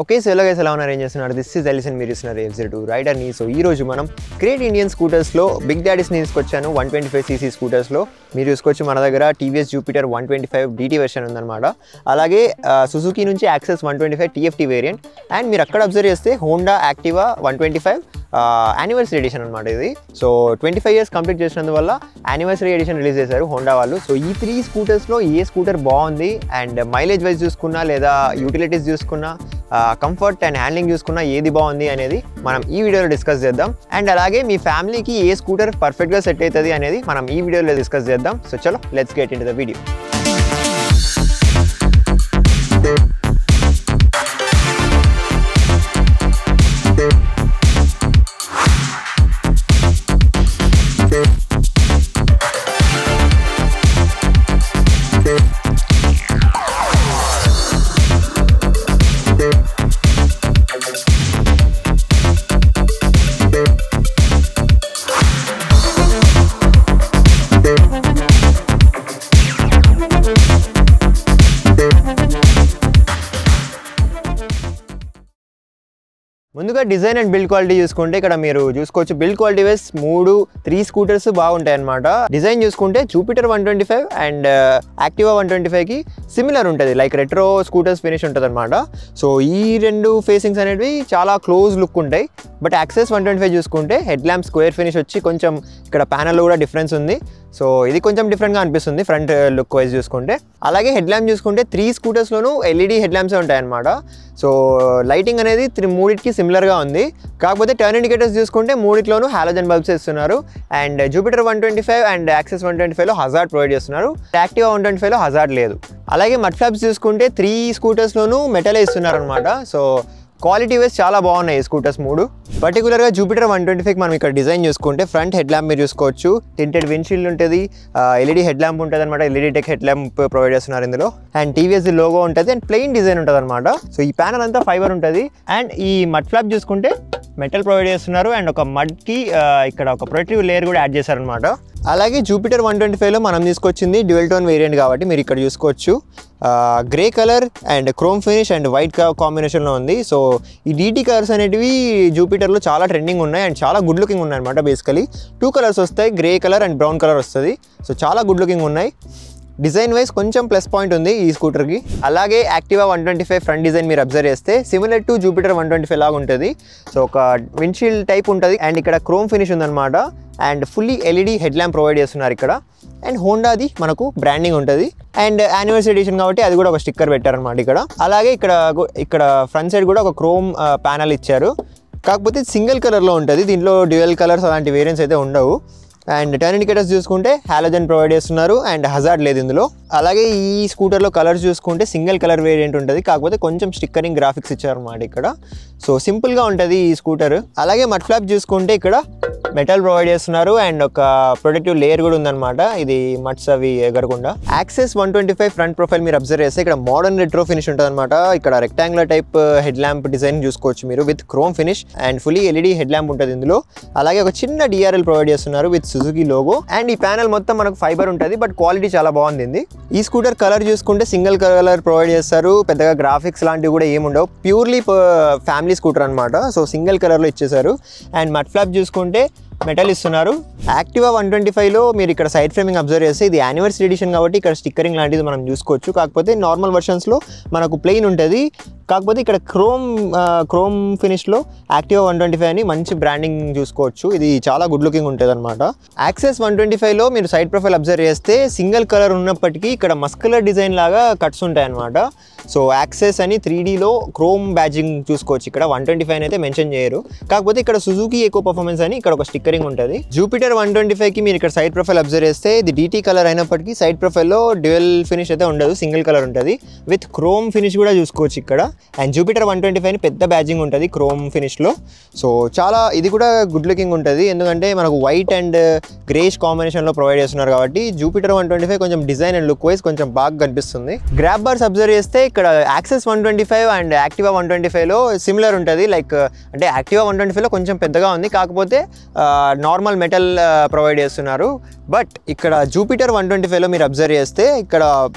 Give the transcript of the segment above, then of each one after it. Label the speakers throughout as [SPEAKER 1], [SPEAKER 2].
[SPEAKER 1] Okay so ఎలా guys ఎలా ఉన్నారు ఏం చేస్తున్నారు దిస్ ఇస్ ఎలిసన్ మీరు చూస్తున్నారు F02 రైడర్ని. సో ఈ రోజు మనం గ్రేట్ ఇండియన్ స్కూటర్స్లో బిగ్ డాడీస్ని తీసుకొచ్చాను. 125cc స్కూటర్స్లో మీరు చూసుకోవచ్చు మన దగ్గర టీవీఎస్ జూపిటర్ 125 DT వెర్షన్ ఉందన్నమాట. అలాగే సుజుకి నుంచి యాక్సెస్ 125 TFT వేరియంట్ అండ్ మీరు అక్కడ అబ్జర్వ్ చేస్తే హోండా యాక్టివా 125 యానివర్సరీ ఎడిషన్ అనమాట ఇది. సో 25 years కంప్లీట్ చేసినందువల్ల యానివర్సరీ ఎడిషన్ రిలీజ్ చేశారు హోండా వాళ్ళు. సో ఈ 3 స్కూటర్స్లో ఏ స్కూటర్ బాగుంది అండ్ మైలేజ్ వైజ్ చూసుకున్నా లేదా యూటిలిటీస్ చూసుకున్నా కంఫర్ట్ అండ్ హ్యాండ్లింగ్ చూసుకున్నా ఏది బాగుంది అనేది మనం ఈ వీడియోలో డిస్కస్ చేద్దాం. అండ్ అలాగే మీ ఫ్యామిలీకి ఏ స్కూటర్ పర్ఫెక్ట్గా సెట్ అవుతుంది అనేది మనం ఈ వీడియోలో డిస్కస్ చేద్దాం. సో చలో let's get into the video. ముందుగా డిజైన్ అండ్ బిల్డ్ క్వాలిటీ చూసుకుంటే ఇక్కడ మీరు చూసుకోవచ్చు బిల్డ్ క్వాలిటీ వైస్ 3 స్కూటర్స్ బాగుంటాయి అనమాట. డిజైన్ చూసుకుంటే జూపిటర్ 125 అండ్ యాక్టివా 125కి సిమిలర్ ఉంటుంది, లైక్ రెట్రో స్కూటర్స్ ఫినిష్ ఉంటుంది అనమాట. సో ఈ రెండు ఫేసింగ్స్ అనేవి చాలా క్లోజ్ లుక్ ఉంటాయి. బట్ యాక్సెస్ 125 చూసుకుంటే హెడ్ ల్యాంప్ స్క్వేర్ ఫినిష్ వచ్చి కొంచెం ఇక్కడ ప్యానల్లో కూడా డిఫరెన్స్ ఉంది. సో ఇది కొంచెం డిఫరెంట్గా అనిపిస్తుంది ఫ్రంట్ లుక్ వైజ్ చూసుకుంటే. అలాగే హెడ్ ల్యాంప్ చూసుకుంటే 3 స్కూటర్స్లోనూ LED హెడ్ ల్యాంప్సే ఉంటాయి అనమాట. సో లైటింగ్ అనేది 3కి సిమిలర్గా ఉంది. కాకపోతే టర్న్ ఇండికేటర్స్ చూసుకుంటే 3లోనూ హాలోజన్ బల్బ్స్ ఇస్తున్నారు. అండ్ జూపిటర్ 125 అండ్ యాక్సెస్ 125లో హజార్డ్ ప్రొవైడ్ చేస్తున్నారు. యాక్టివా 125లో హజార్డ్ లేదు. అలాగే మడ్ ఫ్లాప్స్ చూసుకుంటే 3 స్కూటర్స్లోనూ మెటలే ఇస్తున్నారు అనమాట. సో క్వాలిటీ వైజ్ చాలా బాగున్నాయి ఈ స్కూటర్స్ 3. పర్టికులర్గా జూపిటర్ 125కి మనం ఇక్కడ డిజైన్ చూసుకుంటే ఫ్రంట్ హెడ్ ల్యాంప్ మీరు చూసుకోవచ్చు, టింటెడ్ విండ్షీల్డ్ ఉంటుంది, LED హెడ్ ల్యాంప్ ఉంటుంది అనమాట. LED tech head lamp provide చేస్తున్నారు ఇందులో. అండ్ టీవీఎస్ లోగో ఉంటుంది అండ్ ప్లెయిన్ డిజైన్ ఉంటుంది అనమాట. సో ఈ ప్యానల్ అంతా ఫైబర్ ఉంటుంది. అండ్ ఈ మడ్ ఫ్లాప్ చూసుకుంటే మెటల్ ప్రొవైడ్ చేస్తున్నారు అండ్ ఒక మడ్కి ఇక్కడ ఒక ప్రొటెక్టివ్ లేయర్ కూడా యాడ్ చేశారనమాట. అలాగే జూపిటర్ 125లో మనం తీసుకొచ్చింది డ్యూయల్ టోన్ వేరియంట్ కాబట్టి మీరు ఇక్కడ చూసుకోవచ్చు grey colour and chrome finish and white కాంబినేషన్లో ఉంది. సో ఈ DT కలర్స్ అనేటివి జూపిటర్లో చాలా ట్రెండింగ్ ఉన్నాయి అండ్ చాలా గుడ్ లుకింగ్ ఉన్నాయి అనమాట. బేసికలీ 2 కలర్స్ వస్తాయి, grey colour and brown colour వస్తుంది. సో చాలా గుడ్ లుకింగ్ ఉన్నాయి. డిజైన్ వైజ్ కొంచెం ప్లస్ పాయింట్ ఉంది ఈ స్కూటర్కి. అలాగే యాక్టివా 125 ఫ్రంట్ డిజైన్ మీరు అబ్జర్వ్ చేస్తే సిమిలర్ టు జూపిటర్ 125 లాగా ఉంటుంది. సో ఒక విండ్షీల్డ్ టైప్ ఉంటుంది అండ్ ఇక్కడ క్రోమ్ ఫినిష్ ఉందన్నమాట. And fully LED head lamp provide చేస్తున్నారు ఇక్కడ. అండ్ హోండాది మనకు బ్రాండింగ్ ఉంటుంది అండ్ యానివర్సరీ ఎడిషన్ కాబట్టి అది కూడా ఒక స్టిక్కర్ పెట్టారనమాట ఇక్కడ. అలాగే ఇక్కడ ఫ్రంట్ సైడ్ కూడా ఒక క్రోమ్ ప్యానల్ ఇచ్చారు. కాకపోతే సింగిల్ కలర్లో ఉంటుంది, దీంట్లో డ్యూయల్ కలర్స్ అలాంటి వేరియంట్స్ అయితే ఉండవు. అండ్ టర్న్ ఇండికేటర్స్ చూసుకుంటే హాలోజన్ ప్రొవైడ్ చేస్తున్నారు అండ్ హజార్డ్ లేదు ఇందులో. అలాగే ఈ స్కూటర్లో కలర్స్ చూసుకుంటే సింగిల్ కలర్ వేరియంట్ ఉంటుంది, కాకపోతే కొంచెం స్టిక్కరింగ్ గ్రాఫిక్స్ ఇచ్చారన్నమాట ఇక్కడ. సో సింపుల్గా ఉంటుంది ఈ స్కూటర్. అలాగే మడ్ ఫ్లాప్ చూసుకుంటే ఇక్కడ మెటల్ ప్రొవైడ్ చేస్తున్నారు అండ్ ఒక ప్రొటెక్టివ్ లేయర్ కూడా ఉందన్నమాట, ఇది మడ్స్ అవి ఎగరకుండా. యాక్సెస్ 125 ఫ్రంట్ ప్రొఫైల్ మీరు అబ్జర్వ్ చేస్తే ఇక్కడ మోడర్న్ రెట్రో ఫినిష్ ఉంటుంది అనమాట. ఇక్కడ rectangular type head lamp design చూసుకోవచ్చు మీరు with chrome finish and fully LED head lamp ఉంటుంది ఇందులో. అలాగే ఒక చిన్న DRL ప్రొవైడ్ చేస్తున్నారు విత్ సుజుకి లోగో. అండ్ ఈ ప్యానల్ మొత్తం మనకు ఫైబర్ ఉంటుంది బట్ క్వాలిటీ చాలా బాగుంది. ఈ స్కూటర్ కలర్ చూసుకుంటే సింగిల్ కలర్ ప్రొవైడ్ చేస్తారు, పెద్దగా గ్రాఫిక్స్ లాంటివి కూడా ఏముండవు, ప్యూర్లీ ఫ్యామిలీ స్కూటర్ అనమాట. సో సింగిల్ కలర్లో ఇచ్చేసారు. అండ్ మడ్ ఫ్లాప్ చూసుకుంటే మెటల్ ఇస్తున్నారు. యాక్టివా 125లో మీరు ఇక్కడ సైడ్ ఫ్రేమింగ్ అబ్జర్వ్ చేస్తే ఇది యానివర్సరీ ఎడిషన్ కాబట్టి ఇక్కడ స్టిక్కరింగ్ లాంటిది మనం చూసుకోవచ్చు. కాకపోతే నార్మల్ వర్షన్స్లో మనకు ప్లెయిన్ ఉంటుంది. కాకపోతే ఇక్కడ క్రోమ్ ఫినిష్లో యాక్టివా 125 అని మంచి బ్రాండింగ్ చూసుకోవచ్చు. ఇది చాలా గుడ్ లుకింగ్ ఉంటుంది అనమాట. యాక్సెస్ 125లో మీరు సైడ్ ప్రొఫైల్ అబ్జర్వ్ చేస్తే సింగిల్ కలర్ ఉన్నప్పటికీ ఇక్కడ మస్కులర్ డిజైన్ లాగా కట్స్ ఉంటాయి అనమాట. సో యాక్సెస్ అని 3Dలో క్రోమ్ బ్యాడ్జింగ్ చూసుకోవచ్చు. ఇక్కడ 125 అయితే మెన్షన్ చేయరు, కాకపోతే ఇక్కడ సుజుకి ఎకో పర్ఫార్మెన్స్ అని ఇక్కడ ఒక స్టిక్కరింగ్ ఉంటుంది. జూపిటర్ 125కి మీరు ఇక్కడ సైడ్ ప్రొఫైల్ అబ్జర్వ్ చేస్తే ఇది DT కలర్ అయినప్పటికీ సైడ్ ప్రొఫైల్లో డ్యూయల్ ఫినిష్ అయితే ఉండదు, సింగిల్ కలర్ ఉంటుంది విత్ క్రోమ్ ఫినిష్ కూడా చూసుకోవచ్చు ఇక్కడ. అండ్ జూపిటర్ 125 పెద్ద బ్యాడ్జింగ్ ఉంటుంది క్రోమ్ ఫినిష్లో. సో చాలా ఇది కూడా గుడ్ లుకింగ్ ఉంటుంది, ఎందుకంటే మనకు వైట్ అండ్ గ్రేష్ కాంబినేషన్లో ప్రొవైడ్ చేస్తున్నారు కాబట్టి జూపిటర్ 125 కొంచెం డిజైన్ అండ్ లుక్ వైజ్ కొంచెం బాగా కనిపిస్తుంది. గ్రాబ్ బార్స్ అబ్జర్వ్ చేస్తే ఇక్కడ యాక్సెస్ 125 అండ్ యాక్టివా 125లో సిమిలర్ ఉంటుంది, లైక్ అంటే యాక్టివా 125లో కొంచెం పెద్దగా ఉంది, కాకపోతే నార్మల్ మెటల్ ప్రొవైడ్ చేస్తున్నారు. బట్ ఇక్కడ జూపిటర్ 125లో మీరు అబ్జర్వ్ చేస్తే ఇక్కడ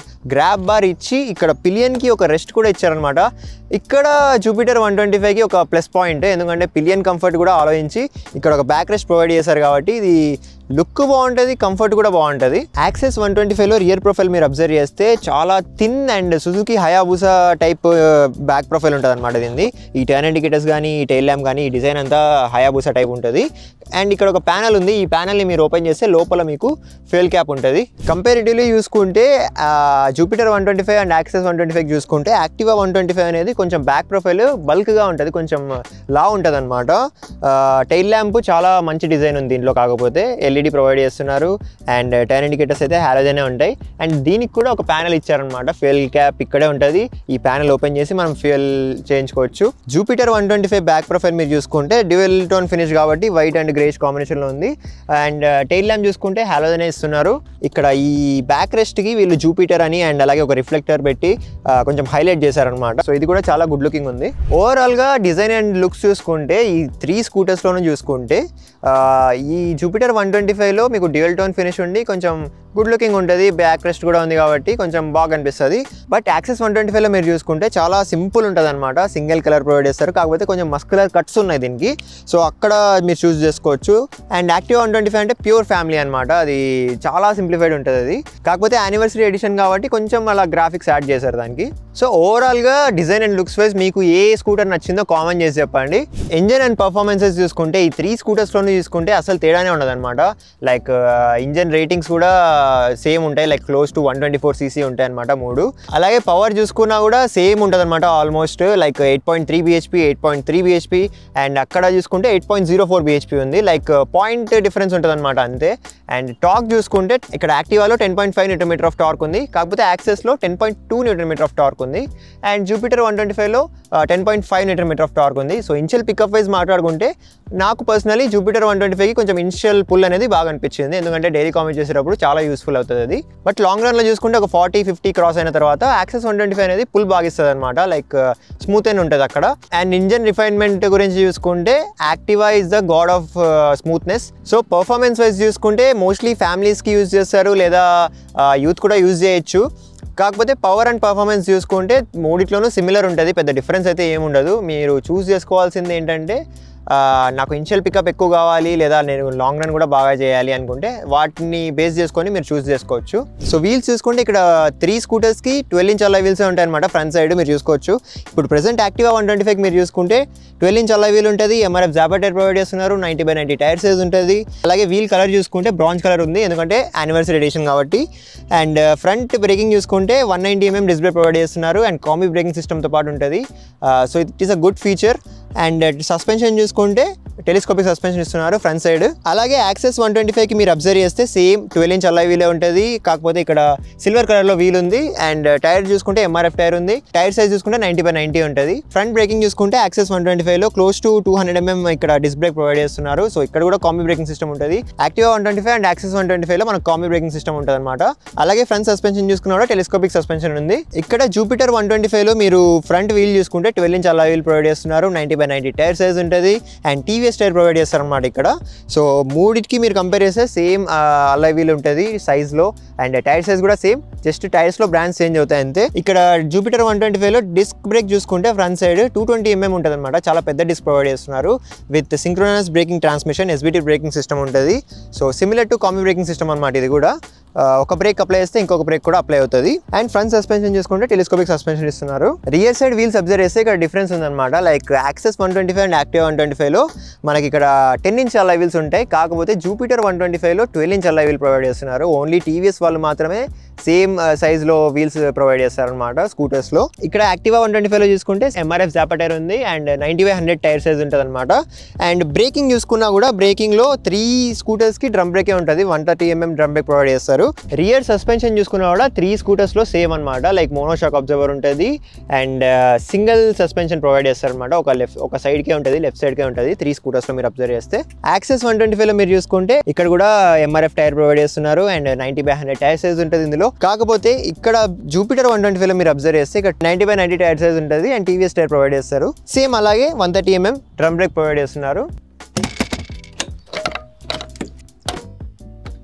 [SPEAKER 1] గ్రాబ్ బార్ ఇచ్చి ఇక్కడ పిలియన్కి ఒక రెస్ట్ కూడా ఇచ్చారనమాట. ఇక్కడ జూపిటర్ 125కి ఒక ప్లస్ పాయింట్, ఎందుకంటే పిలియన్ కంఫర్ట్ కూడా ఆలోచించి ఇక్కడ ఒక బ్యాక్ రెస్ట్ ప్రొవైడ్ చేశారు కాబట్టి ఇది లుక్ బాగుంటుంది, కంఫర్ట్ కూడా బాగుంటుంది. యాక్సెస్ 125లో రియర్ ప్రొఫైల్ మీరు అబ్జర్వ్ చేస్తే చాలా thin and Suzuki Hayabusa type back profile ఉంటుంది అనమాట. దీన్ని ఈ టర్న్ ఇండికేటర్స్ కానీ ఈ టైల్ ల్యాంప్ కానీ ఈ డిజైన్ అంతా హయాబుసా టైప్ ఉంటుంది. అండ్ ఇక్కడ ఒక ప్యానల్ ఉంది, ఈ ప్యానల్ని మీరు ఓపెన్ చేస్తే లోపల మీకు ఫ్యూయల్ క్యాప్ ఉంటుంది. కంపారిటివ్లీ చూసుకుంటే జూపిటర్ 125 అండ్ యాక్సెస్ 125 చూసుకుంటే యాక్టివా 125 అనేది కొంచెం బ్యాక్ ప్రొఫైల్ బల్క్గా ఉంటుంది, కొంచెం లా ఉంటుంది అనమాట. టైల్ ల్యాంప్ చాలా మంచి డిజైన్ ఉంది దీంట్లో, కాకపోతే ఎల్ఈడి ప్రొవైడ్ చేస్తున్నారు అండ్ టర్న్ ఇండికేటర్స్ అయితే హాలోజనే ఉంటాయి. అండ్ దీనికి కూడా ఒక ప్యానల్ ఇచ్చారనమాట, ఫ్యూయల్ క్యాప్ ఇక్కడే ఉంటుంది. ఈ ప్యానల్ ఓపెన్ చేసి మనం ఫ్యూయల్ చేయించుకోవచ్చు. జూపిటర్ 125 బ్యాక్ ప్రొఫైల్ మీరు చూసుకుంటే డ్యూయల్ టోన్ ఫినిష్ కాబట్టి వైట్ అండ్ గ్రేష్ కాంబినేషన్లో ఉంది. అండ్ టైల్ ల్యాంప్ చూసుకుంటే హాలోజనే ఇస్తున్నారు. ఇక్కడ ఈ బ్యాక్ రెస్ట్కి వీళ్ళు జూపిటర్ అని అండ్ అలాగే ఒక రిఫ్లెక్టర్ పెట్టి కొంచెం హైలైట్ చేశారనమాట. సో ఇది కూడా చాలా గుడ్ లుకింగ్ ఉంది. ఓవరాల్గా డిజైన్ అండ్ లుక్స్ చూసుకుంటే ఈ 3 స్కూటర్స్లోనూ చూసుకుంటే ఈ జూపిటర్ 125లో మీకు డ్యూయల్ టోన్ ఫినిష్ ఉండి కొంచెం గుడ్ లుకింగ్ ఉంటుంది, బ్యాక్ రెస్ట్ కూడా ఉంది కాబట్టి కొంచెం బాగా అనిపిస్తుంది. బట్ యాక్సెస్ 125లో మీరు చూసుకుంటే చాలా సింపుల్ ఉంటుంది అనమాట, సింగిల్ కలర్ ప్రొవైడ్ చేస్తారు, కాకపోతే కొంచెం మస్కులర్ కట్స్ ఉన్నాయి దీనికి. సో అక్కడ మీరు చూస్ చేసుకోవచ్చు. అండ్ యాక్టివా 125 అంటే ప్యూర్ ఫ్యామిలీ అనమాట, అది చాలా సింప్లిఫైడ్ ఉంటుంది అది, కాకపోతే యానివర్సరీ ఎడిషన్ కాబట్టి కొంచెం అలా గ్రాఫిక్స్ యాడ్ చేశారు దానికి. సో ఓవరాల్గా డిజైన్ అండ్ లుక్స్ వైజ్ మీకు ఏ స్కూటర్ నచ్చిందో కామెంట్ చేసి చెప్పండి. ఇంజన్ అండ్ పర్ఫార్మెన్సెస్ చూసుకుంటే ఈ 3 స్కూటర్స్లోనూ చూసుకుంటే అసలు తేడానే ఉండదు అనమాట. లైక్ ఇంజన్ రేటింగ్స్ కూడా సేమ్ ఉంటాయి, లైక్ క్లోజ్ టు 124 cc ఉంటాయి అనమాట 3. అలాగే పవర్ చూసుకున్నా కూడా సేమ్ ఉంటుంది అనమాట, almost like 8.3 bhp 8.3 bhp and అక్కడ చూసుకుంటే 8.04 bhp ఉంది, లైక్ పాయింట్ డిఫరెన్స్ ఉంటుంది అనమాట అంతే. అండ్ టార్క్ చూసుకుంటే ఇక్కడ యాక్టివాలో 10.5 Nm ఆఫ్ టార్క్ ఉంది, కాకపోతే యాక్సెస్లో 10.2 Nm ఆఫ్ టార్క్ ఉంది. అండ్ జూపిటర్ 125లో 10.5 Nm ఆఫ్ టార్క్ ఉంది. సో ఇనిషియల్ పికప్ వైజ్ మాట్లాడుకుంటే నాకు పర్సనలీ జూపిటర్ 125కి కొంచెం ఇనిషియల్ పుల్ అనేది బాగా అనిపించింది, ఎందుకంటే డైలీ కామెంట్ చేసేటప్పుడు చాలా యూస్ఫుల్ అవుతుంది అది. బట్ లాంగ్ రన్లో చూసుకుంటే ఒక 40-50 క్రాస్ అయిన తర్వాత యాక్సెస్ 125 అనేది పుల్ బాగా ఇస్తుంది అనమాట, లైక్ స్మూత్ అని ఉంటుంది అక్కడ. అండ్ ఇంజన్ రిఫైన్మెంట్ గురించి చూసుకుంటే Activa is the God of smoothness. So performance wise చూసుకుంటే మోస్ట్లీ ఫ్యామిలీస్కి యూజ్ చేస్తారు లేదా యూత్ కూడా యూజ్ చేయొచ్చు. కాకపోతే పవర్ అండ్ పర్ఫార్మెన్స్ చూసుకుంటే మూడిట్లోనూ సిమిలర్ ఉంటుంది, పెద్ద డిఫరెన్స్ అయితే ఏముండదు. మీరు చూస్ చేసుకోవాల్సింది ఏంటంటే నాకు ఇనిషియల్ పికప్ ఎక్కువ కావాలి లేదా నేను లాంగ్ రన్ కూడా బాగా చేయాలి అనుకుంటే వాటిని బేస్ చేసుకొని మీరు చూస్ చేసుకోవచ్చు. సో వీల్స్ చూసుకుంటే ఇక్కడ 3 స్కూటర్స్కి 12 ఇంచ్ అలాయ్ వీల్స్ ఉంటాయి అనమాట ఫ్రంట్ సైడ్ మీరు చూసుకోవచ్చు. ఇప్పుడు ప్రెసెంట్ యాక్టివా 125 మీరు చూసుకుంటే 12 ఇంచ్ అలాయ్ వీల్ ఉంటుంది, MRF జాబా టైర్ ప్రొవైడ్ చేస్తున్నారు, 90/90 టైర్ సైజ్ ఉంటుంది. అలాగే వీల్ కలర్ చూసుకుంటే బ్రాంజ్ కలర్ ఉంది, ఎందుకంటే యానివర్సరీ ఎడిషన్ కాబట్టి. అండ్ ఫ్రంట్ బ్రేకింగ్ చూసుకుంటే 190 mm డిస్ప్లే ప్రొవైడ్ చేస్తున్నారు అండ్ కాంబీ బ్రేకింగ్ సిస్టమ్తో పాటు ఉంటుంది. So it is a good feature. And suspension చూసుకుంటే టెలిస్కోపిక్ సస్పెన్షన్ ఇస్తున్నారు ఫ్రంట్ సైడ్. అలాగే యాక్సెస్ 125కి మీరు అబ్జర్వ్ చేస్తే సేమ్ 12 ఇంచ్ అలాయ్ వీలే ఉంటుంది, కాకపోతే ఇక్కడ సిల్వర్ కలర్లో వీల్ ఉంది. అండ్ టైర్ చూసుకుంటే MRF టైర్ ఉంది, టైర్ సైజ్ చూసుకుంటే 90/90 ఉంటుంది. ఫ్రంట్ బ్రేకింగ్ చూసుకుంటే యాక్సెస్ 125లో క్లోజ్ టు 200 mm ఇక్కడ డిస్క్ బ్రేక్ ప్రొవైడ్ చేస్తున్నారు. సో ఇక్కడ కూడా కాంబీ బ్రేకింగ్ సిస్టమ్ ఉంటుంది. యాక్టివా 125 అండ్ యాక్సెస్ 125లో మనకు కాంబీ బ్రేకింగ్ సిస్టమ్ ఉంటుంది అనమాట. అలాగే ఫ్రంట్ సస్పెన్షన్ చూసుకున్నా కూడా టెలిస్కోపిక్ సస్పెన్షన్ ఉంది. ఇక్కడ జూపిటర్ 125లో మీరు ఫ్రంట్ వీల్ చూసుకుంటే 12 ఇంచ్ అలాయ్ వీల్ ప్రొవైడ్ చేస్తున్నారు, 90/90 టైర్ సైజ్ ఉంటుంది అండ్ టీవీఎస్ టైర్ ప్రొవైడ్ చేస్తారనమాట ఇక్కడ. సో మూడిటికి మీరు కంపేర్ చేస్తే సేమ్ అలాయ్ వీల్ ఉంటుంది సైజ్లో అండ్ టైర్ సైజ్ కూడా సేమ్, జస్ట్ టైర్స్లో బ్రాండ్స్ చేంజ్ అవుతాయి అంతే. ఇక్కడ జూపిటర్ 125లో డిస్క్ బ్రేక్ చూసుకుంటే ఫ్రంట్ సైడ్ 220 mm ఉంటుంది అనమాట, చాలా పెద్ద డిస్క్ ప్రొవైడ్ చేస్తున్నారు with synchronous braking transmission SBT braking system ఉంటుంది. So similar to combi braking system అనమాట ఇది కూడా. ఒక బ్రేక్ అప్లై చేస్తే ఇంకొక బ్రేక్ కూడా అప్లై అవుతుంది. అండ్ ఫ్రంట్ సస్పెన్షన్ చూసుకుంటే టెలిస్కోపిక్ సస్పెన్షన్ ఇస్తున్నారు. రియర్ సైడ్ వీల్స్ అబ్జర్వ్ చేస్తే ఇక్కడ డిఫరెన్స్ ఉందన్నమాట. లైక్ యాక్సెస్ 125 అండ్ యాక్టివా 125లో మనకి ఇక్కడ 10 ఇంచ్ అలాయ్ వీల్స్ ఉంటాయి, కాకపోతే జూపిటర్ 125లో 12 ఇంచ్ అలాయ్ వీల్ ప్రొవైడ్ చేస్తున్నారు. ఓన్లీ టీవీఎస్ వాళ్ళు మాత్రమే సేమ్ సైజ్లో వీల్స్ ప్రొవైడ్ చేస్తారనమాట స్కూటర్స్లో. ఇక్కడ యాక్టివా 125లో చూసుకుంటే MRF జాబా టైర్ ఉంది అండ్ 90/100 టైర్ సైజ్ ఉంటుంది అనమాట. అండ్ బ్రేకింగ్ చూసుకున్నా కూడా బ్రేకింగ్లో 3 స్కూటర్స్కి డ్రమ్ బ్రేకే ఉంటుంది, 130 mm డ్రమ్ బ్రేక్ ప్రొవైడ్ చేస్తారు. రియర్ సస్పెన్షన్ చూసుకున్నా కూడా 3 స్కూటర్స్లో సేమ్ అనమాట, లైక్ మోనోషాక్ అబ్జర్వర్ ఉంటుంది అండ్ సింగిల్ సస్పెన్షన్ ప్రొవైడ్ చేస్తారనమాట. ఒక సైడ్కే ఉంటుంది, లెఫ్ట్ సైడ్కే ఉంటుంది 3 స్కూటర్స్లో మీరు అబ్జర్వ్ చేస్తే. యాక్సెస్ 125లో మీరు చూసుకుంటే ఇక్కడ కూడా MRF టైర్ ప్రొవైడ్ చేస్తున్నారు అండ్ 90/100 టైర్ సైజ్ ఉంటుంది ఇందులో. కాకపోతే ఇక్కడ జూపిటర్ 125లో మీరు అబ్జర్వ్ చేస్తే ఇక్కడ 90/90 టైర్ సైజ్ ఉంటుంది అండ్ టీవీఎస్ టైర్ ప్రొవైడ్ చేస్తారు. సేమ్ అలాగే 130 mm డ్రమ్ బ్రేక్ ప్రొవైడ్ చేస్తున్నారు.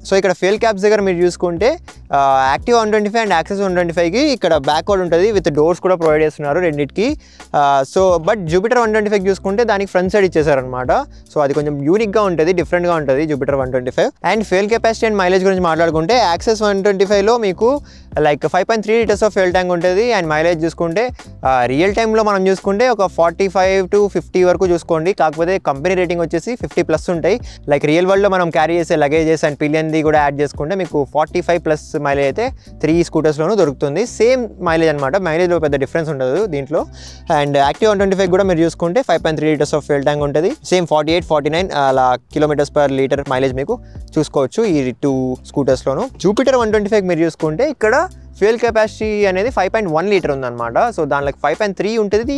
[SPEAKER 1] సో ఇక్కడ ఫ్యూయల్ క్యాప్స్ దగ్గర మీరు చూసుకుంటే యాక్టివ్ 125 అండ్ యాక్సెస్ 125కి ఇక్కడ బ్యాక్వర్డ్ ఉంటుంది, విత్ డోర్స్ కూడా ప్రొవైడ్ చేస్తున్నారు రెండింటికి. సో బట్ జూపిటర్ 125 చూసుకుంటే దానికి ఫ్రంట్ సైడ్ ఇచ్చేసారనమాట. సో అది కొంచెం యూనిక్గా ఉంటుంది, డిఫరెంట్గా ఉంటుంది Jupiter 125. And fuel capacity and mileage గురించి మాట్లాడుకుంటే యాక్సెస్ 125లో మీకు like 5.3 litres of fuel tank ఉంటుంది. అండ్ మైలేజ్ చూసుకుంటే రియల్ టైంలో మనం చూసుకుంటే ఒక 45 to 50 వరకు చూసుకోండి. కాకపోతే కంపెనీ రేటింగ్ వచ్చేసి 50+ ఉంటాయి. లైక్ రియల్ వరల్డ్లో మనం క్యారీ చేసే లగేజెస్ అండ్ పిలియన్ది కూడా యాడ్ చేసుకుంటే మీకు 45+ మైలేజ్ అయితే 3 స్కూటర్స్లోనూ దొరుకుతుంది. సేమ్ మైలేజ్ అనమాట, మైలేజ్లో పెద్ద డిఫరెన్స్ ఉండదు దీంట్లో. అండ్ యాక్టివ్ 125 కూడా మీరు చూసుకుంటే 5.3 లీటర్స్ ఆఫ్ ఫ్యూయల్ ట్యాంక్ ఉంటుంది. సేమ్ 48-49 అలా km/లీటర్ మైలేజ్ మీకు చూసుకోవచ్చు ఈ 2 స్కూటర్స్లోను. జూపిటర్ 125 మీరు చూసుకుంటే ఇక్కడ ఫ్యూయల్ కెపాసిటీ అనేది 5.1 లీటర్ ఉందన్నమాట. సో దానిలో 5.3 ఉంటుంది,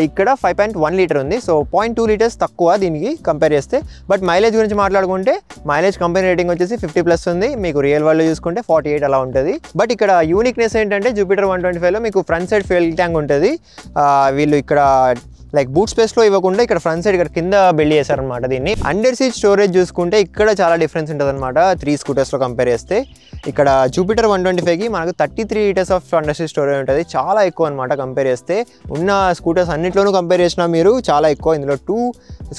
[SPEAKER 1] ఇక్కడ 5.1 లీటర్ ఉంది. సో 0.2 లీటర్స్ తక్కువ దీనికి కంపేర్ చేస్తే. బట్ మైలేజ్ గురించి మాట్లాడుకుంటే మైలేజ్ కంపెనీ రేటింగ్ వచ్చేసి 50+ ఉంది, మీకు రియల్ వరల్డ్లో చూసుకుంటే 48 అలా ఉంటుంది. బట్ ఇక్కడ యూనిక్నెస్ ఏంటంటే జూపిటర్ 125లో మీకు ఫ్రంట్ సైడ్ ఫ్యూయల్ ట్యాంక్ ఉంటుంది. వీళ్ళు ఇక్కడ లైక్ బూట్ స్పేస్లో ఇవ్వకుండా ఇక్కడ ఫ్రంట్ సైడ్ ఇక్కడ కింద బిల్డ్ చేశారనమాట దీన్ని. అండర్ సీట్ స్టోరేజ్ చూసుకుంటే ఇక్కడ చాలా డిఫరెన్స్ ఉంటుంది అనమాట 3 స్కూటర్స్లో కంపేర్ చేస్తే. ఇక్కడ జూపిటర్ 125కి మనకు 33 litres of under seat storage ఉంటుంది, చాలా ఎక్కువ అనమాట కంపేర్ చేస్తే. ఉన్న స్కూటర్స్ అన్నింటిలోనూ కంపేర్ చేసినా మీరు చాలా ఎక్కువ. ఇందులో 2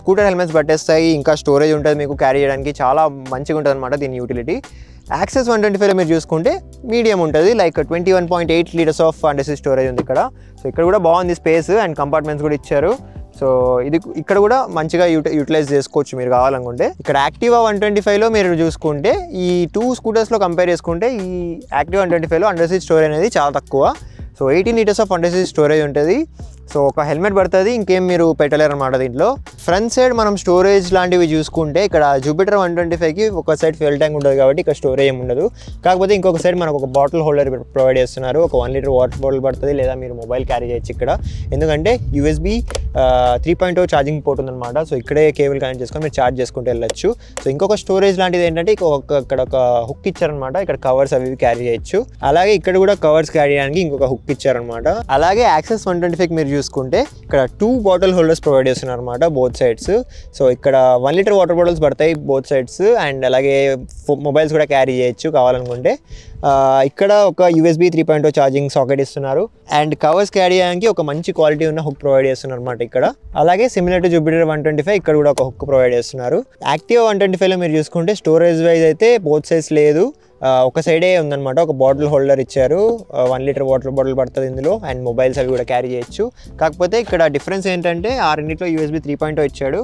[SPEAKER 1] స్కూటర్ హెల్మెట్స్ పట్టేస్తాయి, ఇంకా స్టోరేజ్ ఉంటుంది మీకు క్యారీ చేయడానికి, చాలా మంచిగా ఉంటుంది అనమాట దీని యూటిలిటీ. యాక్సెస్ 125లో మీరు చూసుకుంటే మీడియం ఉంటుంది, like 21.8 litres of under seat storage ఉంది ఇక్కడ. సో ఇక్కడ కూడా బాగుంది స్పేస్ అండ్ కంపార్ట్మెంట్స్ కూడా ఇచ్చారు. సో ఇది ఇక్కడ కూడా మంచిగా యూటిలైజ్ చేసుకోవచ్చు మీరు కావాలనుకుంటే. ఇక్కడ యాక్టివా 125లో మీరు చూసుకుంటే ఈ 2 స్కూటర్స్లో కంపేర్ చేసుకుంటే ఈ యాక్టివా 125లో అండర్ సీట్ స్టోరేజ్ అనేది చాలా తక్కువ. So 18 litres of under seat storage ఉంటుంది. సో ఒక హెల్మెట్ పడుతుంది, ఇంకేం మీరు పెట్టలేరు అనమాట దీంట్లో. ఫ్రంట్ సైడ్ మనం స్టోరేజ్ లాంటివి చూసుకుంటే ఇక్కడ జూపిటర్ 125కి ఒక సైడ్ ఫ్యూయల్ ట్యాంక్ ఉంటుంది కాబట్టి ఇక్కడ స్టోరేజ్ ఏమి ఉండదు. కాకపోతే ఇంకొక సైడ్ మనకు ఒక బాటిల్ హోల్డర్ ప్రొవైడ్ చేస్తున్నారు, ఒక 1 లీటర్ వాటర్ బాటిల్ పడుతుంది, లేదా మీరు మొబైల్ క్యారీ చేయొచ్చు ఇక్కడ. ఎందుకంటే USB 3.0 ఛార్జింగ్ పోర్ట్ ఉందన్నమాట. సో ఇక్కడే కేబుల్ కనెక్ట్ చేసుకొని మీరు ఛార్జ్ చేసుకుంటూ వెళ్ళొచ్చు. సో ఇంకొక స్టోరేజ్ లాంటిది ఏంటంటే ఇక్కడ ఒక హుక్ ఇచ్చారనమాట, ఇక్కడ కవర్స్ అవి క్యారీ చేయొచ్చు. అలాగే ఇక్కడ కూడా కవర్స్ క్యారీ చేయడానికి ఇంకొక హుక్ ఇచ్చారనమాట. అలాగే యాక్సెస్ 125 మీరు చూసుకుంటే ఇక్కడ 2 బాటిల్ హోల్డర్స్ ప్రొవైడ్ చేస్తున్నారు అనమాట బోత్ సైడ్స్. సో ఇక్కడ 1 లీటర్ వాటర్ బాటిల్స్ పడతాయి బోత్ సైడ్స్. అండ్ అలాగే మొబైల్స్ కూడా క్యారీ చేయొచ్చు కావాలనుకుంటే. ఇక్కడ ఒక USB 3.0 ఛార్జింగ్ సాకెట్ ఇస్తున్నారు. అండ్ కవర్స్ క్యారీ చేయడానికి ఒక మంచి క్వాలిటీ ఉన్న హుక్ ప్రొవైడ్ చేస్తున్నారు అనమాట ఇక్కడ. అలాగే సిమిలర్ టు జూపిటర్ 125 ఇక్కడ కూడా ఒక హుక్ ప్రొవైడ్ చేస్తున్నారు. యాక్టివా 125లో మీరు చూసుకుంటే స్టోరేజ్ వైజ్ అయితే బోత్ సైడ్స్ లేదు, ఒక సైడే ఉందన్నమాట. ఒక బాటిల్ హోల్డర్ ఇచ్చారు, 1 లీటర్ వాటర్ బాటిల్ పడుతుంది ఇందులో. అండ్ మొబైల్స్ అవి కూడా క్యారీ చేయొచ్చు. కాకపోతే ఇక్కడ డిఫరెన్స్ ఏంటంటే ఆ రెండింటిలో USB 3.0 ఇచ్చాడు,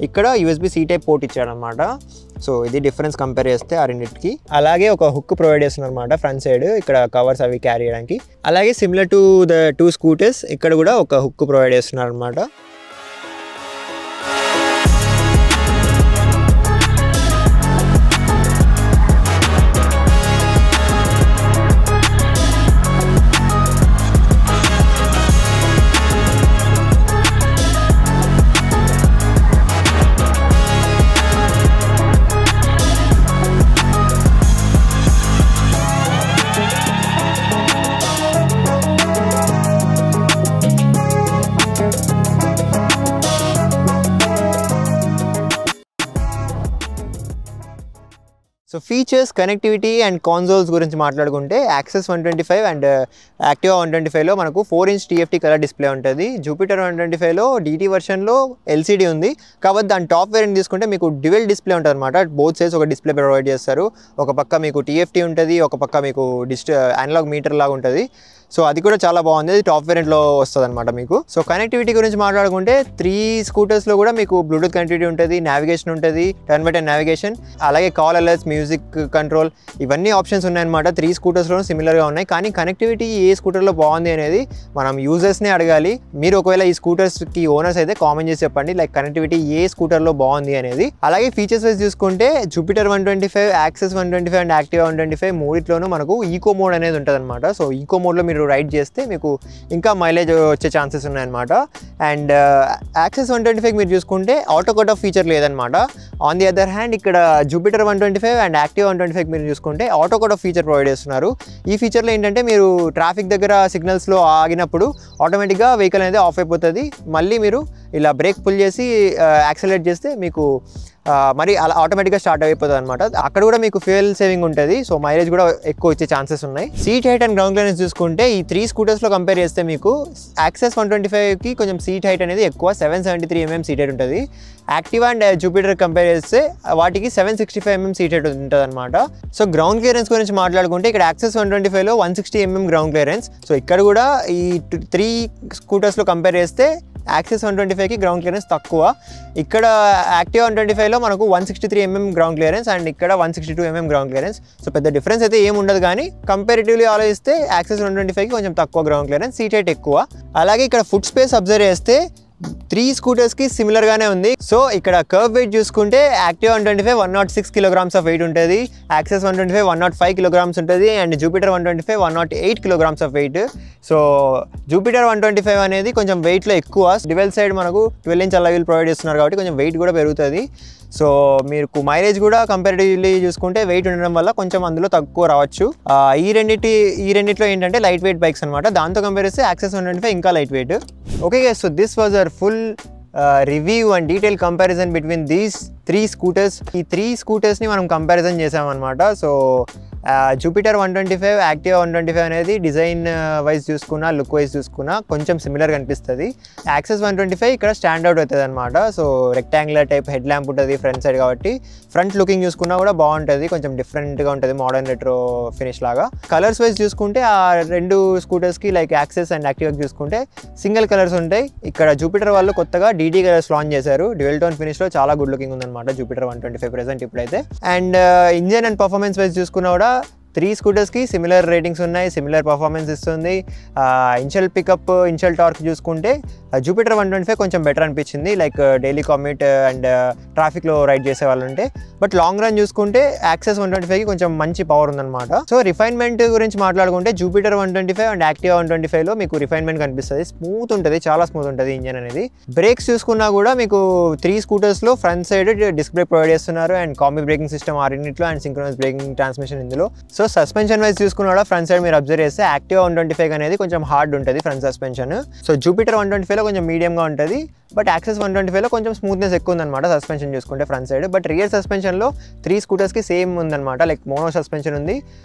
[SPEAKER 1] ఇక్కడ USB-C టైప్ పోర్ట్ ఇచ్చాడు అనమాట. సో ఇది డిఫరెన్స్ కంపేర్ చేస్తే ఆ రెండింటికి. అలాగే ఒక హుక్ ప్రొవైడ్ చేస్తున్నారు అనమాట ఫ్రంట్ సైడ్, ఇక్కడ కవర్స్ అవి క్యారీ చేయడానికి. అలాగే సిమిలర్ టు ద 2 స్కూటర్స్ ఇక్కడ కూడా ఒక హుక్ ప్రొవైడ్ చేస్తున్నారు అనమాట. So features, connectivity and consoles గురించి మాట్లాడుకుంటే యాక్సెస్ 125 అండ్ యాక్టివా 125లో మనకు 4-inch TFT కలర్ డిస్ప్లే ఉంటుంది. జూపిటర్ 125లో DT వర్షన్లో LCD ఉంది. కాబట్టి దాని టాప్ వేరియంట్ తీసుకుంటే మీకు డ్యూయల్ డిస్ప్లే ఉంటుంది అనమాట. బోత్ సైడ్స్ ఒక డిస్ప్లే ప్రొవైడ్ చేస్తారు. ఒక పక్క మీకు TFT ఉంటుంది, ఒక పక్క మీకు అనలాగ్ మీటర్ లాగా ఉంటుంది. సో అది కూడా చాలా బాగుంది, అది టాప్ వేరియంట్లో వస్తుంది అనమాట మీకు. సో కనెక్టివిటీ గురించి మాట్లాడుకుంటే 3 స్కూటర్స్లో కూడా మీకు బ్లూటూత్ కనెక్టివిటీ ఉంటుంది, నావిగేషన్ ఉంటుంది, టర్న్ బై టర్న్ నావిగేషన్, అలాగే కాల్ అలర్ట్స్, మ్యూజిక్ కంట్రోల్, ఇవన్నీ ఆప్షన్స్ ఉన్నాయన్నమాట. 3 స్కూటర్స్లోనూ సిమిలర్గా ఉన్నాయి. కానీ కనెక్టివిటీ ఏ స్కూటర్లో బాగుంది అనేది మనం యూజర్స్నే అడగాలి. మీరు ఒకవేళ ఈ స్కూటర్స్కి ఓనర్స్ అయితే కామెంట్ చేసి చెప్పండి, లైక్ కనెక్టివిటీ ఏ స్కూటర్లో బాగుంది అనేది. అలాగే ఫీచర్స్ వైజ్ చూసుకుంటే జూపిటర్ 125, యాక్సెస్ 125 అండ్ యాక్టివా 125 మూడిట్లోనూ మనకు ఈకో మోడ్ అనేది ఉంటుంది అనమాట. సో ఈకో మోడ్లో మీరు రైడ్ చేస్తే మీకు ఇంకా మైలేజ్ వచ్చే ఛాన్సెస్ ఉన్నాయన్నమాట. అండ్ యాక్సెస్ 125 మీరు చూసుకుంటే ఆటో కట్ ఆఫ్ ఫీచర్ లేదనమాట. ఆన్ ది అదర్ హ్యాండ్ ఇక్కడ జూపిటర్ 125 అండ్ యాక్టివా 125 మీరు చూసుకుంటే auto cut off feature provide చేస్తున్నారు. ఈ ఫీచర్లో ఏంటంటే మీరు ట్రాఫిక్ దగ్గర సిగ్నల్స్లో ఆగినప్పుడు ఆటోమేటిక్గా వెహికల్ అనేది ఆఫ్ అయిపోతుంది, మళ్ళీ మీరు ఇలా బ్రేక్ పుల్ చేసి యాక్సిలరేట్ చేస్తే మీకు మరి అలా ఆటోమేటిక్గా స్టార్ట్ అయిపోతుంది అనమాట. అక్కడ కూడా మీకు ఫ్యూయల్ సేవింగ్ ఉంటుంది, సో మైలేజ్ కూడా ఎక్కువ వచ్చే ఛాన్సెస్ ఉన్నాయి. Seat height and ground clearance చూసుకుంటే ఈ 3 స్కూటర్స్లో కంపేర్ చేస్తే మీకు యాక్సెస్ 125కి కొంచెం సీట్ హైట్ అనేది ఎక్కువ, 773 mm సీట్ హైట్ ఉంటుంది. యాక్టివా అండ్ జూపిటర్ కంపేర్ చేస్తే వాటికి 765 mm సీట్ హైట్ ఉంటుంది అనమాట. సో గ్రౌండ్ క్లియరెన్స్ గురించి మాట్లాడుకుంటే ఇక్కడ యాక్సెస్ 125లో 160 mm గ్రౌండ్ క్లియరెన్స్. సో ఇక్కడ కూడా ఈ 3 స్కూటర్స్లో కంపేర్ చేస్తే యాక్సెస్ 125కి గ్రౌండ్ క్లియరెన్స్ తక్కువ. ఇక్కడ యాక్టివా 125లో మనకు 163 mm గ్రౌండ్ క్లియరెన్స్ అండ్ ఇక్కడ 162 mm గ్రౌండ్ క్లియరెన్స్. సో పెద్ద డిఫరెన్స్ అయితే ఏమి ఉండదు, కానీ కంపారిటివ్లీ ఆలోచిస్తే యాక్సెస్ 125కి కొంచెం తక్కువ గ్రౌండ్ క్లియరెన్స్, సీట్ హైట్ ఎక్కువ. అలాగే ఇక్కడ ఫుట్ స్పేస్ అబ్జర్వ్ చేస్తే 3 స్కూటర్స్కి సిమిలర్గానే ఉంది. సో ఇక్కడ కర్వ్ వెయిట్ చూసుకుంటే యాక్టివా 125 106 kilograms ఆఫ్ వెయిట్ ఉంటుంది, యాక్సెస్ 125 105 kilograms ఉంటుంది and Jupiter 125 108 kilograms of weight. So Jupiter 125 అనేది కొంచెం వెయిట్లో ఎక్కువ. డ్యువెల్ సైడ్ మనకు 12 inch అలై వీల్ ప్రొవైడ్ చేస్తున్నారు కాబట్టి కొంచెం వెయిట్ కూడా పెరుగుతుంది. సో మీకు మైలేజ్ కూడా కంపారిటివ్లీ చూసుకుంటే వెయిట్ ఉండడం వల్ల కొంచెం అందులో తక్కువ రావచ్చు. ఈ రెండిట్లో ఏంటంటే లైట్ వెయిట్ బైక్స్ అనమాట. దాంతో కంపేర్ చేస్తే యాక్సెస్ 125 ఇంకా light weight. Okay guys, so this was our full review and detail comparison between these 3 scooters. ఈ 3 స్కూటర్స్ని మనం కంపారిజన్ చేసామన్నమాట. సో జూపిటర్ 125, యాక్టివా 125 అనేది డిజైన్ వైజ్ చూసుకున్నా, లుక్ వైజ్ చూసుకున్నా కొంచెం సిమిలర్గా అనిపిస్తుంది. యాక్సెస్ 125 ఇక్కడ స్టాండ్ అవుట్ అవుతుంది అనమాట. So rectangular type head lamp ఉంటుంది ఫ్రంట్ సైడ్ కాబట్టి ఫ్రంట్ లుకింగ్ చూసుకున్నా కూడా బాగుంటుంది, కొంచెం డిఫరెంట్గా ఉంటుంది, మోడర్న్ రెట్రో ఫినిష్ లాగా. కలర్స్ వైజ్ చూసుకుంటే ఆ 2 స్కూటర్స్కి లైక్ యాక్సెస్ అండ్ యాక్టివాకి చూసుకుంటే సింగిల్ కలర్స్ ఉంటాయి. ఇక్కడ జూపిటర్ వాళ్ళు కొత్తగా డీడీ కలర్స్ లాంచ్ చేశారు. డ్యూయల్ టోన్ ఫినిష్లో చాలా గుడ్ లుకింగ్ ఉందన్నమాట జూపిటర్ 125 ప్రెసెంట్ ఇప్పుడైతే. And engine and performance wise చూసుకున్నా కూడా 3 స్కూటర్స్కి సిమిలర్ రేటింగ్స్ ఉన్నాయి, సిమిలర్ పర్ఫార్మెన్స్ ఇస్తుంది. ఇనిషియల్ పికప్, ఇనిషియల్ టార్క్ చూసుకుంటే జూపిటర్ 125 కొంచెం బెటర్ అనిపించింది, లైక్ డైలీ కామ్యూట్ అండ్ ట్రాఫిక్లో రైడ్ చేసే వాళ్ళు ఉంటే. బట్ లాంగ్ రన్ చూసుకుంటే యాక్సెస్ 125కి కొంచెం మంచి పవర్ ఉందన్నమాట. సో రిఫైన్మెంట్ గురించి మాట్లాడుకుంటే జూపిటర్ 125 అండ్ యాక్టివా 125లో మీకు రిఫైన్మెంట్ కనిపిస్తుంది, స్మూత్ ఉంటుంది, చాలా స్మూత్ ఉంటుంది ఇంజన్ అనేది. బ్రేక్స్ చూసుకున్నా కూడా మీకు 3 స్కూటర్స్లో front side disc brake provide చేస్తున్నారు అండ్ కాంబీ బ్రేకింగ్ సిస్టమ్ ఆరినిట్లో అండ్ సింక్రోనస్ బ్రేకింగ్ ట్రాన్స్మిషన్ ఇందులో. సో సస్పెన్షన్ వైజ్ చూసుకున్నా ఫ్రంట్ సైడ్ మీరు అబ్జర్వ్ చేస్తే యాక్టివా 125 అనేది కొంచెం హార్డ్ ఉంటుంది ఫ్రంట్ సస్పెన్షన్. సో జూపిటర్ 125లో కొంచెం మీడియంగా ఉంటుంది, బట్ యాక్సెస్ 125లో కొంచెం స్మూత్నెస్ ఎక్కువ ఉందన్నమాట సస్పెన్షన్ చూసుకుంటే ఫ్రంట్ సైడ్. బట్ రియర్ సస్పెన్షన్లో 3 స్కూటర్స్కి సేమ్ ఉందన్నమాట, లైక్ మోనో సస్పెన్షన్ ఉంది,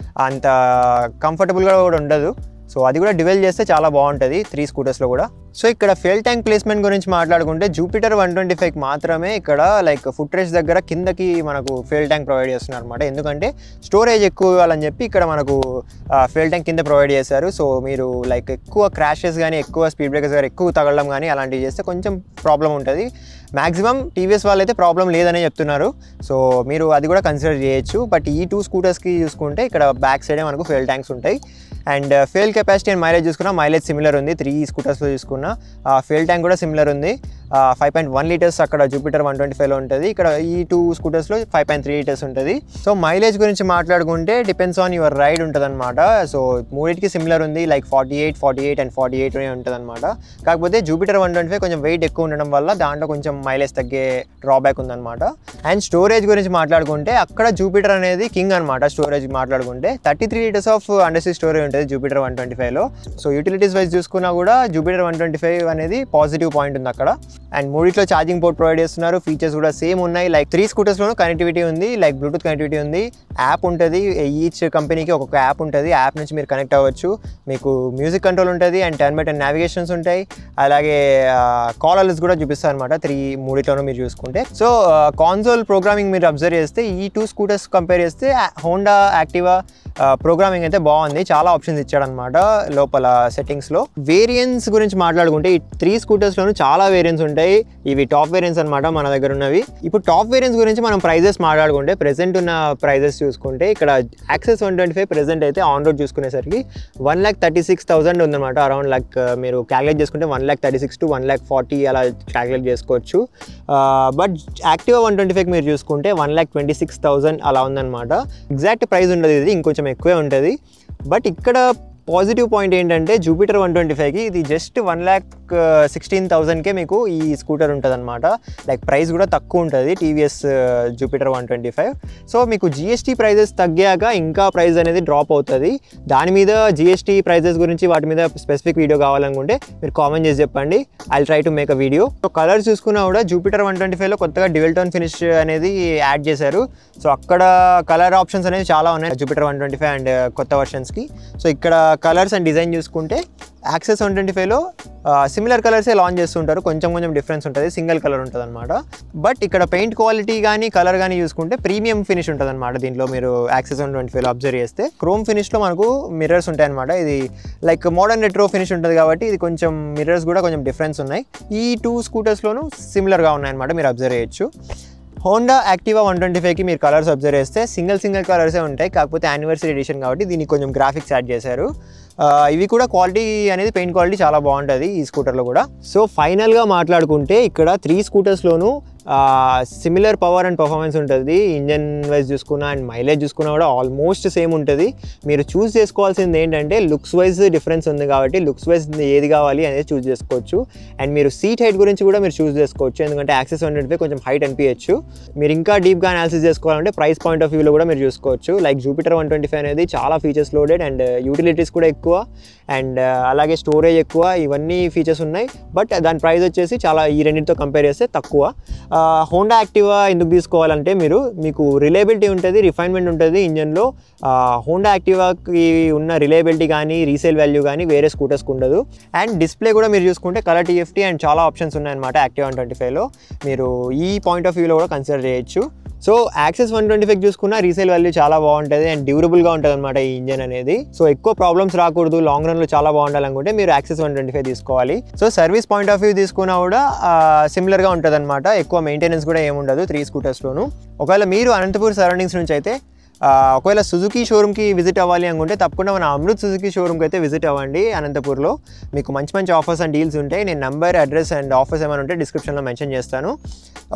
[SPEAKER 1] అంత కంఫర్టబుల్గా కూడా ఉండదు. సో అది కూడా డివైల్ చేస్తే చాలా బాగుంటుంది 3 స్కూటర్స్లో కూడా. సో ఇక్కడ ఫ్యూయల్ ట్యాంక్ ప్లేస్మెంట్ గురించి మాట్లాడుకుంటే జూపిటర్ 125కి మాత్రమే ఇక్కడ లైక్ ఫుట్ రెస్ట్ దగ్గర కిందకి మనకు ఫ్యూయల్ ట్యాంక్ ప్రొవైడ్ చేస్తున్నారు అనమాట. ఎందుకంటే స్టోరేజ్ ఎక్కువ ఇవ్వాలని చెప్పి ఇక్కడ మనకు ఫ్యూయల్ ట్యాంక్ కింద ప్రొవైడ్ చేశారు. సో మీరు లైక్ ఎక్కువ క్రాషెస్ కానీ, ఎక్కువ స్పీడ్ బ్రేకర్స్ కానీ ఎక్కువ తగలడం కానీ అలాంటివి చేస్తే కొంచెం ప్రాబ్లం ఉంటుంది. మ్యాక్సిమం టీవీఎస్ వాళ్ళు అయితే ప్రాబ్లం లేదని చెప్తున్నారు, సో మీరు అది కూడా కన్సిడర్ చేయొచ్చు. బట్ ఈ 2 స్కూటర్స్కి చూసుకుంటే ఇక్కడ బ్యాక్ సైడే మనకు ఫ్యూయల్ ట్యాంక్స్ ఉంటాయి. And fuel capacity and mileage చూసుకున్నా మైలేజ్ సిమిలర్ ఉంది 3 స్కూటర్స్లో చూసుకున్నా. ఫ్యూయల్ ట్యాంక్ కూడా సిమిలర్ ఉంది, 5.1 liters అక్కడ జూపిటర్ 125లో ఉంటుంది, ఇక్కడ ఈ 2 స్కూటర్స్లో 5.3 liters ఉంటుంది. సో మైలేజ్ గురించి మాట్లాడుకుంటే డిపెండ్స్ ఆన్ యువర్ రైడ్ ఉంటుంది అనమాట. సో మూడింటికి సిమిలర్ ఉంది, లైక్ 48 అండ్ 48 ఉంటుంది అనమాట. కాకపోతే జూపిటర్ 125 కొంచెం వెయిట్ ఎక్కువ ఉండడం వల్ల దాంట్లో కొంచెం మైలేజ్ తగ్గే డ్రాబ్యాక్ ఉందన్నమాట. అండ్ స్టోరేజ్ గురించి మాట్లాడుకుంటే అక్కడ జూపిటర్ అనేది కింగ్ అనమాట. స్టోరేజ్ మాట్లాడుకుంటే 33 liters ఆఫ్ అండర్సీ స్టోరేజ్ ఉంటుంది జూపిటర్ 125లో. సో యూటిలిటీస్ వైజ్ చూసుకున్నా కూడా జూపిటర్ 125 అనేది పాజిటివ్ పాయింట్ ఉంది అక్కడ. అండ్ మూడిట్లో ఛార్జింగ్ పోర్ట్ ప్రొవైడ్ చేస్తున్నారు, ఫీచర్స్ కూడా సేమ్ ఉన్నాయి. లైక్ 3 స్కూటర్స్లోనూ కనెక్టివిటీ ఉంది, లైక్ బ్లూటూత్ కనెక్టివిటీ ఉంది, యాప్ ఉంటుంది, ఈచ్ కంపెనీకి ఒక్కొక్క యాప్ ఉంటుంది, యాప్ నుంచి మీరు కనెక్ట్ అవ్వచ్చు. మీకు మ్యూజిక్ కంట్రోల్ ఉంటుంది అండ్ 10x10 నావిగేషన్స్ ఉంటాయి. అలాగే కాల్ అలర్ట్స్ కూడా చూపిస్తారు అనమాట మూడిట్లోనూ మీరు చూసుకుంటే. సో కాన్సోల్ ప్రోగ్రామింగ్ మీరు అబ్జర్వ్ చేస్తే ఈ 2 స్కూటర్స్ కంపేర్ చేస్తే హోండా యాక్టివా ప్రోగ్రామింగ్ అయితే బాగుంది, చాలా ఆప్షన్స్ ఇచ్చాడనమాట లోపల సెట్టింగ్స్లో. వేరియంట్స్ గురించి మాట్లాడుకుంటే ఈ 3 స్కూటర్స్లోనూ చాలా వేరియంట్స్ ఉంటాయి, ఇవి టాప్ వేరియంట్స్ అనమాట మన దగ్గర ఉన్నవి. ఇప్పుడు టాప్ వేరియంట్స్ గురించి మనం ప్రైజెస్ మాట్లాడుకుంటే ప్రెసెంట్ ఉన్న ప్రైజెస్ చూసుకుంటే ఇక్కడ యాక్సెస్ 125 ప్రెసెంట్ అయితే ఆన్ రోడ్ చూసుకునేసరికి 1,36,000 ఉందన్నమాట. అరౌండ్ లైక్ మీరు క్యాలిక్యులేట్ చేసుకుంటే 1,36,000 to 1,40,000 అలా క్యాలిక్యులేట్ చేసుకోవచ్చు. బట్ యాక్టివా 125 మీరు చూసుకుంటే 1,26,000 అలా ఉందన్నమాట. ఎగ్జాక్ట్ ప్రైస్ ఉండదు, ఇది ఇంకొంచెం ఎక్కువే ఉంటుంది. బట్ ఇక్కడ పాజిటివ్ పాయింట్ ఏంటంటే జూపిటర్ 125కి ఇది జస్ట్ 1,00,000 16,000కే మీకు ఈ స్కూటర్ ఉంటుంది అనమాట. లైక్ ప్రైస్ కూడా తక్కువ ఉంటుంది టీవీఎస్ జూపిటర్ 125. సో మీకు జిఎస్టీ ప్రైజెస్ తగ్గాక ఇంకా ప్రైస్ అనేది డ్రాప్ అవుతుంది. దాని మీద జిఎస్టీ ప్రైజెస్ గురించి వాటి మీద స్పెసిఫిక్ వీడియో కావాలనుకుంటే మీరు కామెంట్ చేసి చెప్పండి. I try to make a video. So colours చూసుకున్నా కూడా జూపిటర్ 125లో కొత్తగా డ్యూయల్ టోన్ ఫినిష్ అనేది యాడ్ చేశారు. సో అక్కడ కలర్ ఆప్షన్స్ అనేవి చాలా ఉన్నాయి జూపిటర్ 125 అండ్ కొత్త వర్షన్స్కి. సో ఇక్కడ కలర్స్ అండ్ డిజైన్ చూసుకుంటే యాక్సెస్ 125లో సిమిలర్ కలర్సే లాంచ్ చేస్తుంటారు. కొంచెం డిఫరెన్స్ ఉంటుంది, సింగిల్ కలర్ ఉంటుంది అనమాట. బట్ ఇక్కడ పెయింట్ క్వాలిటీ కానీ కలర్ కానీ చూసుకుంటే ప్రీమియం ఫినిష్ ఉంటుంది అనమాట. దీంట్లో మీరు యాక్సెస్ 125లో అబ్జర్వ్ చేస్తే క్రోమ్ ఫినిష్లో మనకు మిర్రర్స్ ఉంటాయి అనమాట. ఇది లైక్ మోడర్న్ రెట్రో ఫినిష్ ఉంటుంది కాబట్టి ఇది కొంచెం మిర్రర్స్ కూడా కొంచెం డిఫరెన్స్ ఉన్నాయి. ఈ 2 స్కూటర్స్లోనూ సిమిలర్గా ఉన్నాయన్నమాట, మీరు అబ్జర్వ్ చేయొచ్చు. హోండా యాక్టివా 125కి మీరు కలర్స్ అబ్జర్వ్ చేస్తే సింగిల్ కలర్సే ఉంటాయి. కాకపోతే యానివర్సరీ ఎడిషన్ కాబట్టి దీనికి కొంచెం గ్రాఫిక్స్ యాడ్ చేశారు. ఇవి కూడా క్వాలిటీ అనేది పెయింట్ క్వాలిటీ చాలా బాగుంటుంది ఈ స్కూటర్లో కూడా. సో ఫైనల్గా మాట్లాడుకుంటే ఇక్కడ 3 స్కూటర్స్లోనూ సిమిలర్ పవర్ అండ్ పర్ఫార్మెన్స్ ఉంటుంది. ఇంజన్ వైజ్ చూసుకున్నా అండ్ మైలేజ్ చూసుకున్నా కూడా ఆల్మోస్ట్ సేమ్ ఉంటుంది. మీరు చూస్ చేసుకోవాల్సింది ఏంటంటే లుక్స్ వైజ్ డిఫరెన్స్ ఉంది కాబట్టి లుక్స్ వైజ్ ఏది కావాలి అనేది చూస్ చేసుకోవచ్చు. అండ్ మీరు సీట్ హైట్ గురించి కూడా మీరు చూస్ చేసుకోవచ్చు. ఎందుకంటే యాక్సెస్ 125 కొంచెం హైట్ అనిపించచ్చు. మీరు ఇంకా డీప్గా అనాలిసిస్ చేసుకోవాలంటే ప్రైస్ పాయింట్ ఆఫ్ వ్యూలో కూడా మీరు చూసుకోవచ్చు. లైక్ జూపిటర్ 125 అనేది చాలా ఫీచర్స్ లోడెడ్ అండ్ యూటిలిటీస్ కూడా ఎక్కువ అండ్ అలాగే స్టోరేజ్ ఎక్కువ, ఇవన్నీ ఫీచర్స్ ఉన్నాయి. బట్ దాని ప్రైస్ వచ్చేసి చాలా ఈ రెండింటితో కంపేర్ చేస్తే తక్కువ. హోండా యాక్టివా ఎందుకు తీసుకోవాలంటే మీకు రిలయబిలిటీ ఉంటుంది, రిఫైన్మెంట్ ఉంటుంది ఇంజన్లో. హోండా యాక్టివాకి ఉన్న రిలయబిలిటీ కానీ రీసేల్ వాల్యూ కానీ వేరే స్కూటర్స్కి ఉండదు. అండ్ డిస్ప్లే కూడా మీరు చూసుకుంటే కలర్ టీఎఫ్టీ అండ్ చాలా ఆప్షన్స్ ఉన్నాయన్నమాట యాక్టివా 125లో. మీరు ఈ పాయింట్ ఆఫ్ వ్యూలో కూడా కన్సిడర్ చేయొచ్చు. సో యాక్సెస్ 125 చూసుకున్న రీసేల్ వాల్యూ చాలా బాగుంటుంది అండ్ డ్యూరబుల్గా ఉంటుంది అనమాట ఈ ఇంజన్ అనేది. సో ఎక్కువ ప్రాబ్లమ్స్ రాకూడదు, లాంగ్ రన్లో చాలా బాగుండాలనుకుంటే మీరు యాక్సెస్ 125 తీసుకోవాలి. So service point of view తీసుకున్నా కూడా సిమిలర్గా ఉంటుంది అనమాట. ఎక్కువ మెయింటెనెన్స్ కూడా ఏముండదు 3 స్కూటర్స్లోనూ. ఒకవేళ మీరు అనంతపూర్ సరౌండింగ్స్ నుంచి అయితే ఒకవేళ సుజుకి షోరూమ్కి విజిట్ అవ్వాలి అనుకుంటే తప్పకుండా మన అమృత్ సుజుకి షోరూమ్కి అయితే విజిట్ అవ్వండి అనంతపూర్లో. మీకు మంచి ఆఫర్స్ అండ్ డీల్స్ ఉంటాయి. నేను నంబర్, అడ్రస్ అండ్ ఆఫర్స్ ఏమైనా ఉంటే డిస్క్రిప్షన్లో మెన్షన్ చేస్తాను.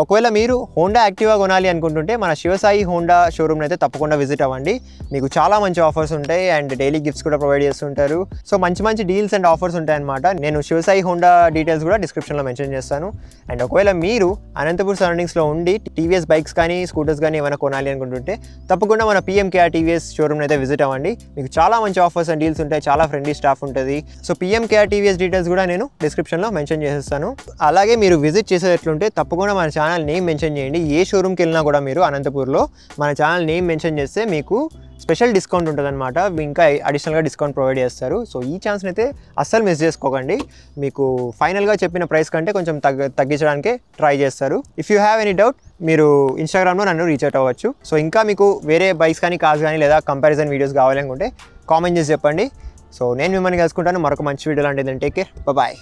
[SPEAKER 1] ఒకవేళ మీరు హోండా యాక్టివా కొనాలి అనుకుంటుంటే మన శివసాయి హోండా షోరూమ్ని అయితే తప్పకుండా విజిట్ అవ్వండి. మీకు చాలా మంచి ఆఫర్స్ ఉంటాయి అండ్ డైలీ గిఫ్ట్స్ కూడా ప్రొవైడ్ చేస్తుంటారు. సో మంచి డీల్స్ అండ్ ఆఫర్స్ ఉంటాయి అనమాట. నేను శివసాయి హోండా డీటెయిల్స్ కూడా డిస్క్రిప్షన్లో మెన్షన్ చేస్తాను. అండ్ ఒకవేళ మీరు అనంతపూర్ సరౌండింగ్స్లో ఉండి టీవీఎస్ బైక్స్ కానీ స్కూటర్స్ కానీ ఏమైనా కొనాలి అనుకుంటుంటే తప్పకుండా మన పిఎంకేఆర్ టీవీఎస్ షోరూమ్ని అయితే విజిట్ అవ్వండి. మీకు చాలా మంచి ఆఫర్స్ అండ్ డీల్స్ ఉంటాయి, చాలా ఫ్రెండ్లీ స్టాఫ్ ఉంటుంది. సో పిఎంకేఆర్ టీవీఎస్ డీటెయిల్స్ కూడా నేను డిస్క్రిప్షన్లో మెన్షన్ చేసేస్తాను. అలాగే మీరు విజిట్ చేసేటట్లుంటే తప్పకుండా మన ఛానల్ నేమ్ మెన్షన్ చేయండి. ఏ షోరూమ్కి వెళ్ళినా కూడా మీరు అనంతపూర్లో మన ఛానల్ నేమ్ మెన్షన్ చేస్తే మీకు స్పెషల్ డిస్కౌంట్ ఉంటుంది అనమాట. ఇంకా అడిషనల్గా డిస్కౌంట్ ప్రొవైడ్ చేస్తారు. సో ఈ ఛాన్స్ని అయితే అస్సలు మిస్ చేసుకోకండి. మీకు ఫైనల్గా చెప్పిన ప్రైస్ కంటే కొంచెం తగ్గించడానికే ట్రై చేస్తారు. If you have any doubt మీరు ఇన్స్టాగ్రామ్లో నన్ను రీచ్ అవుట్ అవ్వచ్చు. సో ఇంకా మీకు వేరే బైక్స్ కానీ కార్స్ కానీ లేదా కంపారిజన్ వీడియోస్ కావాలనుకుంటే కామెంట్ చేసి చెప్పండి. సో నేను మిమ్మల్ని కలుసుకుంటాను మరొక మంచి వీడియో లాంటిది. Take care, bye.